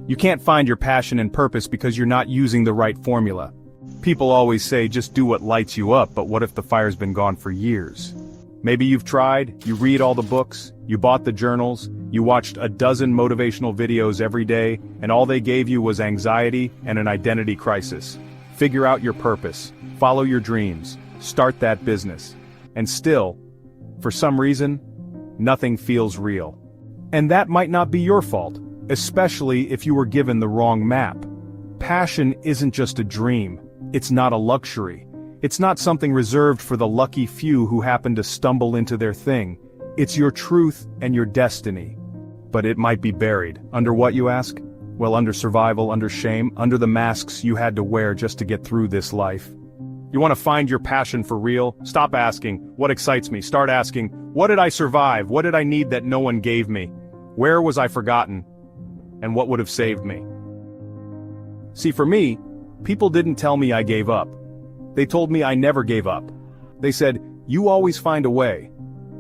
You can't find your passion and purpose because you're not using the right formula. People always say just do what lights you up, but what if the fire's been gone for years? Maybe you've tried, you read all the books, you bought the journals, you watched a dozen motivational videos every day, and all they gave you was anxiety and an identity crisis. Figure out your purpose, follow your dreams, start that business. And still, for some reason, nothing feels real. And that might not be your fault, especially if you were given the wrong map. Passion isn't just a dream, it's not a luxury. It's not something reserved for the lucky few who happen to stumble into their thing. It's your truth and your destiny. But it might be buried. Under what, you ask? Well, under survival, under shame, under the masks you had to wear just to get through this life. You want to find your passion for real? Stop asking, what excites me? Start asking, what did I survive? What did I need that no one gave me? Where was I forgotten? And what would have saved me? See, for me, people didn't tell me I gave up. They told me I never gave up. They said, you always find a way.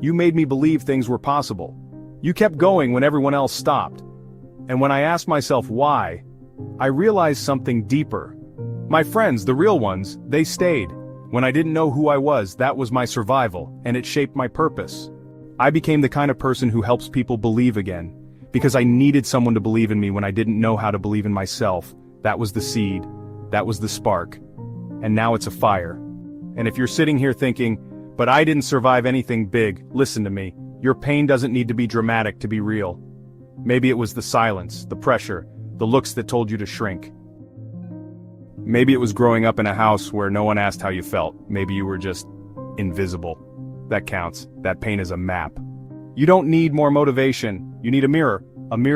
You made me believe things were possible. You kept going when everyone else stopped. And when I asked myself why, I realized something deeper. My friends, the real ones, they stayed. When I didn't know who I was, that was my survival, and it shaped my purpose. I became the kind of person who helps people believe again, because I needed someone to believe in me when I didn't know how to believe in myself. That was the seed. That was the spark. And now it's a fire. And if you're sitting here thinking, but I didn't survive anything big, listen to me. Your pain doesn't need to be dramatic to be real. Maybe it was the silence, the pressure, the looks that told you to shrink. Maybe it was growing up in a house where no one asked how you felt. Maybe you were just invisible. That counts. That pain is a map. You don't need more motivation. You need a mirror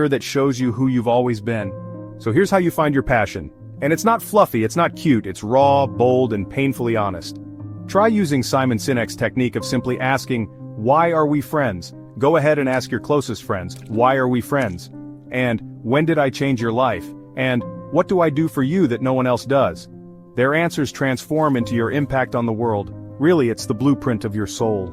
that shows you who you've always been. So here's how you find your passion. And it's not fluffy, it's not cute, it's raw, bold, and painfully honest. Try using Simon Sinek's technique of simply asking, why are we friends? Go ahead and ask your closest friends, why are we friends? And, when did I change your life? And, what do I do for you that no one else does? Their answers transform into your impact on the world. Really, it's the blueprint of your soul.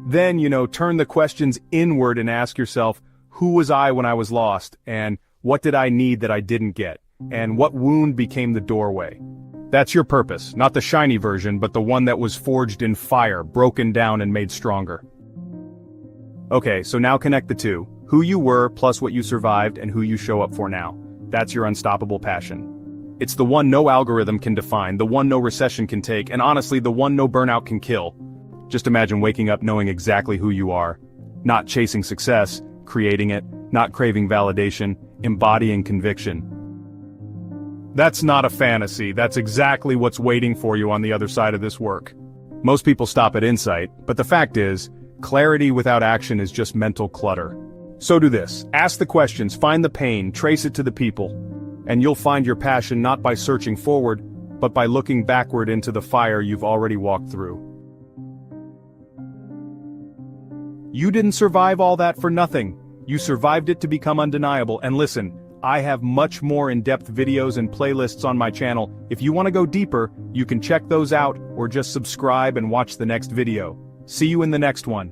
Then, turn the questions inward and ask yourself, who was I when I was lost? And, what did I need that I didn't get? And what wound became the doorway? That's your purpose, not the shiny version, but the one that was forged in fire, broken down and made stronger. Okay, so now connect the two. Who you were plus what you survived and who you show up for now. That's your unstoppable passion. It's the one no algorithm can define, the one no recession can take, and honestly, the one no burnout can kill. Just imagine waking up knowing exactly who you are. Not chasing success, creating it, not craving validation, embodying conviction. That's not a fantasy, that's exactly what's waiting for you on the other side of this work. Most people stop at insight, but the fact is, clarity without action is just mental clutter. So do this, ask the questions, find the pain, trace it to the people, and you'll find your passion not by searching forward, but by looking backward into the fire you've already walked through. You didn't survive all that for nothing. You survived it to become undeniable, and listen, I have much more in-depth videos and playlists on my channel. If you want to go deeper, you can check those out or just subscribe and watch the next video. See you in the next one.